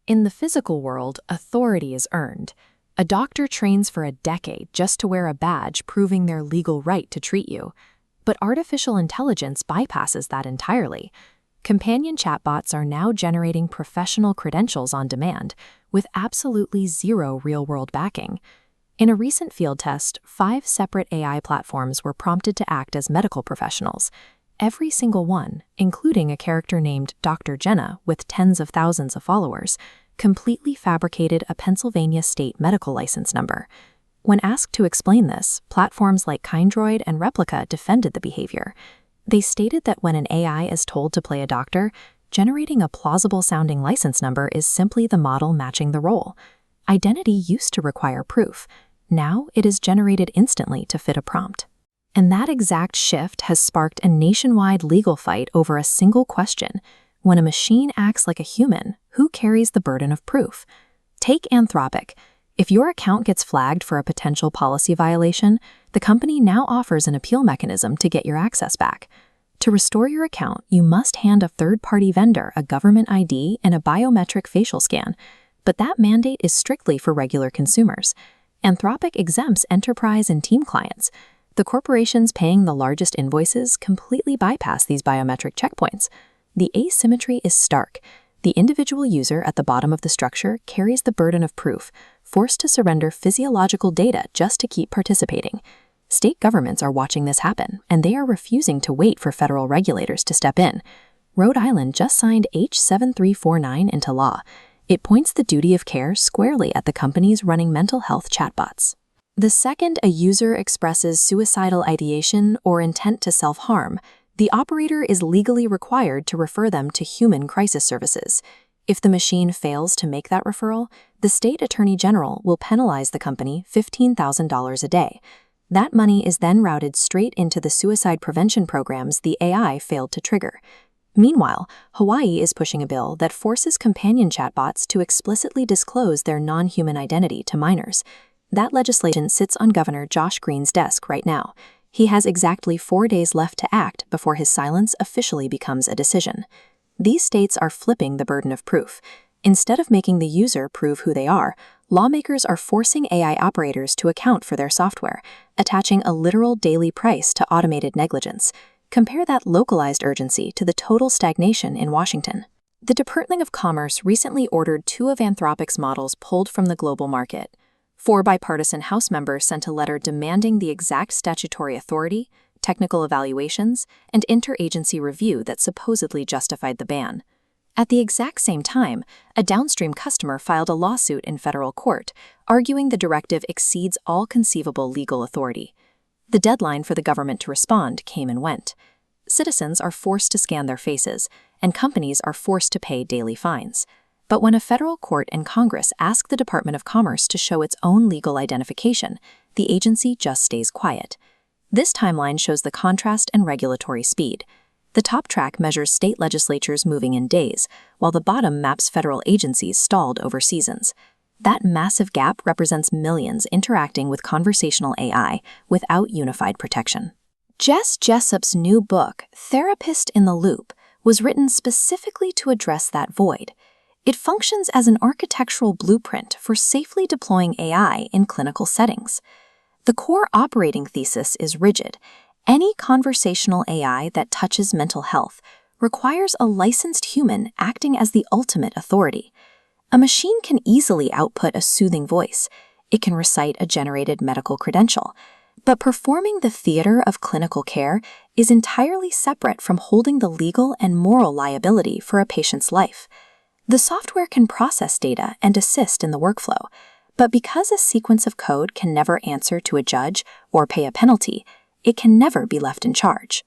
In the physical world, authority is earned. A doctor trains for a decade just to wear a badge proving their legal right to treat you. But artificial intelligence bypasses that entirely. Companion chatbots are now generating professional credentials on demand, with absolutely zero real-world backing. In a recent field test, 5 separate AI platforms were prompted to act as medical professionals. Every single one, including a character named Dr. Jenna with tens of thousands of followers, completely fabricated a Pennsylvania state medical license number. When asked to explain this, platforms like Kindroid and Replica defended the behavior. They stated that when an AI is told to play a doctor, generating a plausible-sounding license number is simply the model matching the role. Identity used to require proof. Now it is generated instantly to fit a prompt. And that exact shift has sparked a nationwide legal fight over a single question. When a machine acts like a human, who carries the burden of proof? Take Anthropic. If your account gets flagged for a potential policy violation, the company now offers an appeal mechanism to get your access back. To restore your account, you must hand a third-party vendor a government ID and a biometric facial scan. But that mandate is strictly for regular consumers. Anthropic exempts enterprise and team clients. The corporations paying the largest invoices completely bypass these biometric checkpoints. The asymmetry is stark. The individual user at the bottom of the structure carries the burden of proof, forced to surrender physiological data just to keep participating. State governments are watching this happen, and they are refusing to wait for federal regulators to step in. Rhode Island just signed H7349 into law. It points the duty of care squarely at the companies running mental health chatbots. The second a user expresses suicidal ideation or intent to self-harm, the operator is legally required to refer them to human crisis services. If the machine fails to make that referral, the state attorney general will penalize the company $15,000 a day. That money is then routed straight into the suicide prevention programs the AI failed to trigger. Meanwhile, Hawaii is pushing a bill that forces companion chatbots to explicitly disclose their non-human identity to minors. That legislation sits on Governor Josh Green's desk right now. He has exactly 4 days left to act before his silence officially becomes a decision. These states are flipping the burden of proof. Instead of making the user prove who they are, lawmakers are forcing AI operators to account for their software, attaching a literal daily price to automated negligence. Compare that localized urgency to the total stagnation in Washington. The Department of Commerce recently ordered 2 of Anthropic's models pulled from the global market. 4 bipartisan House members sent a letter demanding the exact statutory authority, technical evaluations, and interagency review that supposedly justified the ban. At the exact same time, a downstream customer filed a lawsuit in federal court, arguing the directive exceeds all conceivable legal authority. The deadline for the government to respond came and went. Citizens are forced to scan their faces, and companies are forced to pay daily fines. But when a federal court and Congress ask the Department of Commerce to show its own legal identification, the agency just stays quiet. This timeline shows the contrast and regulatory speed. The top track measures state legislatures moving in days, while the bottom maps federal agencies stalled over seasons. That massive gap represents millions interacting with conversational AI without unified protection. Jess Jessop's new book, Therapist in the Loop, was written specifically to address that void. It functions as an architectural blueprint for safely deploying AI in clinical settings. The core operating thesis is rigid. Any conversational AI that touches mental health requires a licensed human acting as the ultimate authority. A machine can easily output a soothing voice. It can recite a generated medical credential. But performing the theater of clinical care is entirely separate from holding the legal and moral liability for a patient's life. The software can process data and assist in the workflow, but because a sequence of code can never answer to a judge or pay a penalty, it can never be left in charge.